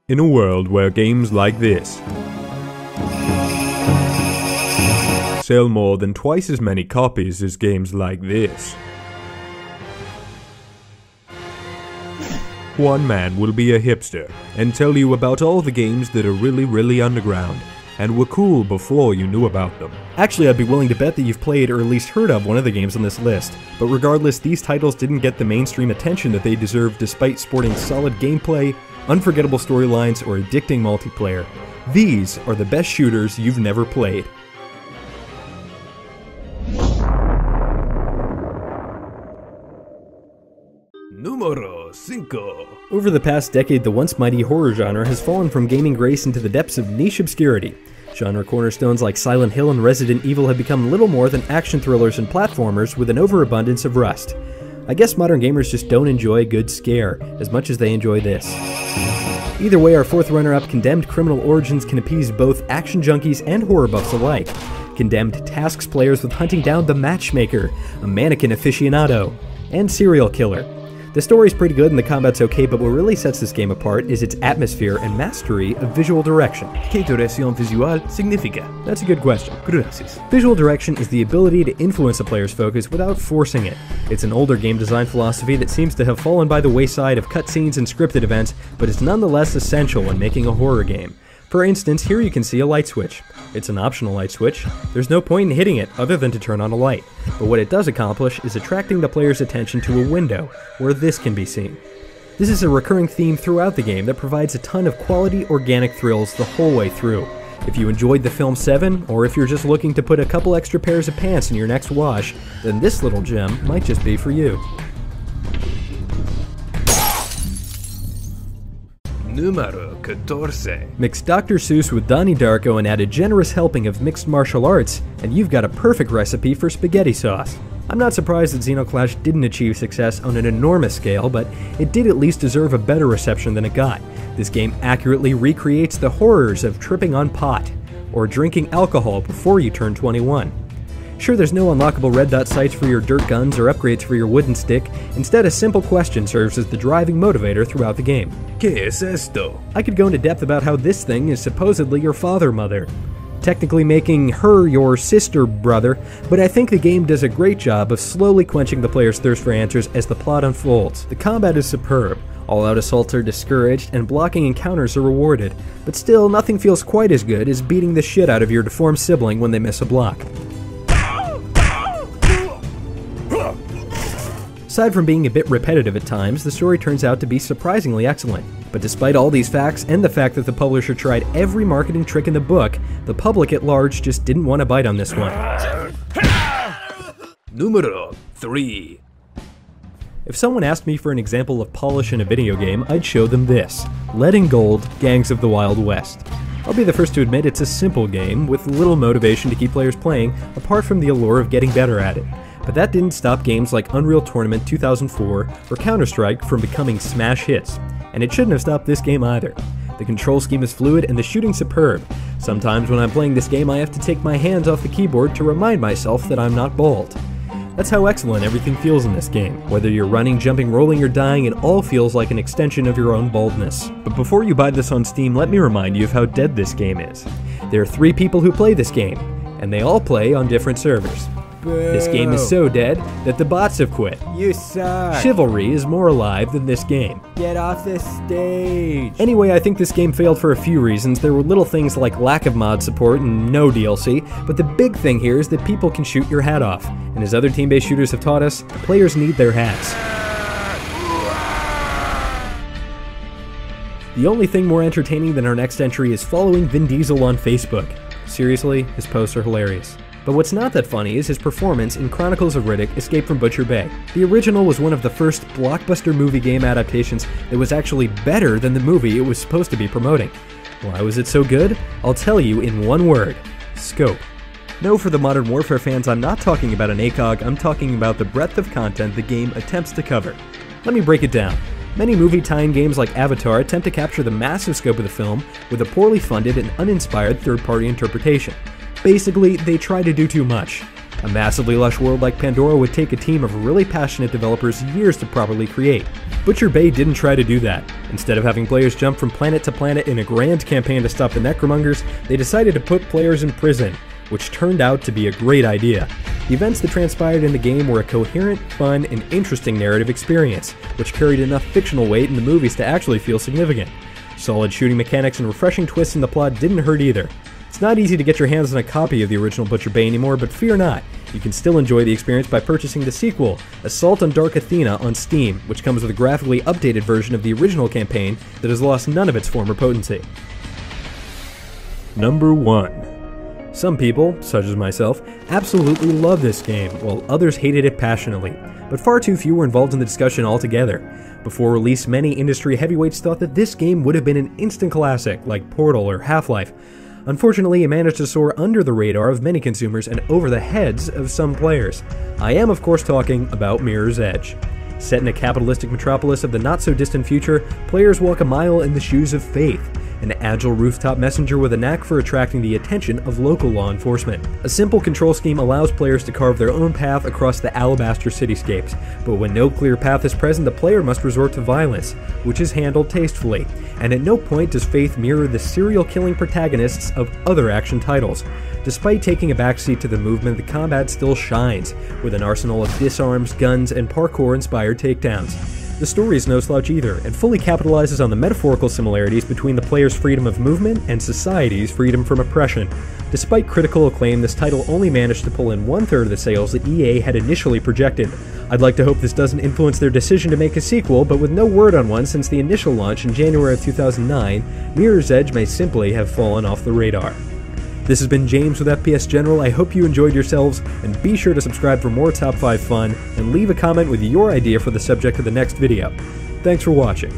In a world where games like this sell more than twice as many copies as games like this, one man will be a hipster and tell you about all the games that are really underground and were cool before you knew about them. Actually, I'd be willing to bet that you've played or at least heard of one of the games on this list. But regardless, these titles didn't get the mainstream attention that they deserved despite sporting solid gameplay, unforgettable storylines, or addicting multiplayer. These are the best shooters you've never played. Numero 5. Over the past decade, the once mighty horror genre has fallen from gaming grace into the depths of niche obscurity. Genre cornerstones like Silent Hill and Resident Evil have become little more than action thrillers and platformers with an overabundance of rust. I guess modern gamers just don't enjoy a good scare as much as they enjoy this. Either way, our fourth runner-up, Condemned Criminal Origins, can appease both action junkies and horror buffs alike. Condemned tasks players with hunting down the matchmaker, a mannequin aficionado, and serial killer. The story's pretty good and the combat's okay, but what really sets this game apart is its atmosphere and mastery of visual direction. ¿Qué dirección visual significa? That's a good question. Gracias. Visual direction is the ability to influence a player's focus without forcing it. It's an older game design philosophy that seems to have fallen by the wayside of cutscenes and scripted events, but it's nonetheless essential when making a horror game. For instance, here you can see a light switch. It's an optional light switch. There's no point in hitting it other than to turn on a light. But what it does accomplish is attracting the player's attention to a window, where this can be seen. This is a recurring theme throughout the game that provides a ton of quality, organic thrills the whole way through. If you enjoyed the film Seven, or if you're just looking to put a couple extra pairs of pants in your next wash, then this little gem might just be for you. Numero 14. Mix Dr. Seuss with Donnie Darko and add a generous helping of mixed martial arts, and you've got a perfect recipe for spaghetti sauce. I'm not surprised that Zeno Clash didn't achieve success on an enormous scale, but it did at least deserve a better reception than it got. This game accurately recreates the horrors of tripping on pot, or drinking alcohol before you turn 21. Sure, there's no unlockable red dot sights for your dirt guns or upgrades for your wooden stick. Instead, a simple question serves as the driving motivator throughout the game. ¿Qué es esto? I could go into depth about how this thing is supposedly your father-mother, technically making her your sister-brother, but I think the game does a great job of slowly quenching the player's thirst for answers as the plot unfolds. The combat is superb. All-out assaults are discouraged, and blocking encounters are rewarded, but still, nothing feels quite as good as beating the shit out of your deformed sibling when they miss a block. Aside from being a bit repetitive at times, the story turns out to be surprisingly excellent. But despite all these facts, and the fact that the publisher tried every marketing trick in the book, the public at large just didn't want to bite on this one. Numero 3. If someone asked me for an example of polish in a video game, I'd show them this: Lead and Gold, Gangs of the Wild West. I'll be the first to admit it's a simple game, with little motivation to keep players playing, apart from the allure of getting better at it. But that didn't stop games like Unreal Tournament 2004 or Counter-Strike from becoming smash hits. And it shouldn't have stopped this game either. The control scheme is fluid and the shooting superb. Sometimes when I'm playing this game I have to take my hands off the keyboard to remind myself that I'm not bald. That's how excellent everything feels in this game. Whether you're running, jumping, rolling, or dying, it all feels like an extension of your own baldness. But before you buy this on Steam, let me remind you of how dead this game is. There are 3 people who play this game, and they all play on different servers. This game is so dead that the bots have quit. You suck. Chivalry is more alive than this game. Get off the stage. Anyway, I think this game failed for a few reasons. There were little things like lack of mod support and no DLC, but the big thing here is that people can shoot your hat off. And as other team-based shooters have taught us, players need their hats. The only thing more entertaining than our next entry is following Vin Diesel on Facebook. Seriously, his posts are hilarious. But what's not that funny is his performance in Chronicles of Riddick: Escape from Butcher Bay. The original was one of the first blockbuster movie game adaptations that was actually better than the movie it was supposed to be promoting. Why was it so good? I'll tell you in one word: scope. No, for the Modern Warfare fans, I'm not talking about an ACOG, I'm talking about the breadth of content the game attempts to cover. Let me break it down. Many movie tie-in games like Avatar attempt to capture the massive scope of the film with a poorly funded and uninspired third-party interpretation. Basically, they try to do too much. A massively lush world like Pandora would take a team of really passionate developers years to properly create. Butcher Bay didn't try to do that. Instead of having players jump from planet to planet in a grand campaign to stop the Necromongers, they decided to put players in prison, which turned out to be a great idea. The events that transpired in the game were a coherent, fun, and interesting narrative experience, which carried enough fictional weight in the movies to actually feel significant. Solid shooting mechanics and refreshing twists in the plot didn't hurt either. It's not easy to get your hands on a copy of the original Butcher Bay anymore, but fear not, you can still enjoy the experience by purchasing the sequel, Assault on Dark Athena, on Steam, which comes with a graphically updated version of the original campaign that has lost none of its former potency. Number 1. Some people, such as myself, absolutely love this game, while others hated it passionately, but far too few were involved in the discussion altogether. Before release, many industry heavyweights thought that this game would have been an instant classic, like Portal or Half-Life. Unfortunately, it managed to soar under the radar of many consumers and over the heads of some players. I am, of course, talking about Mirror's Edge. Set in a capitalistic metropolis of the not-so-distant future, players walk a mile in the shoes of Faith, an agile rooftop messenger with a knack for attracting the attention of local law enforcement. A simple control scheme allows players to carve their own path across the alabaster cityscapes, but when no clear path is present, the player must resort to violence, which is handled tastefully, and at no point does Faith mirror the serial-killing protagonists of other action titles. Despite taking a backseat to the movement, the combat still shines, with an arsenal of disarms, guns, and parkour-inspired takedowns. The story is no slouch either, and fully capitalizes on the metaphorical similarities between the player's freedom of movement and society's freedom from oppression. Despite critical acclaim, this title only managed to pull in 1/3 of the sales that EA had initially projected. I'd like to hope this doesn't influence their decision to make a sequel, but with no word on one since the initial launch in January of 2009, Mirror's Edge may simply have fallen off the radar. This has been James with FPSGeneral. I hope you enjoyed yourselves, and be sure to subscribe for more Top 5 fun, and leave a comment with your idea for the subject of the next video. Thanks for watching.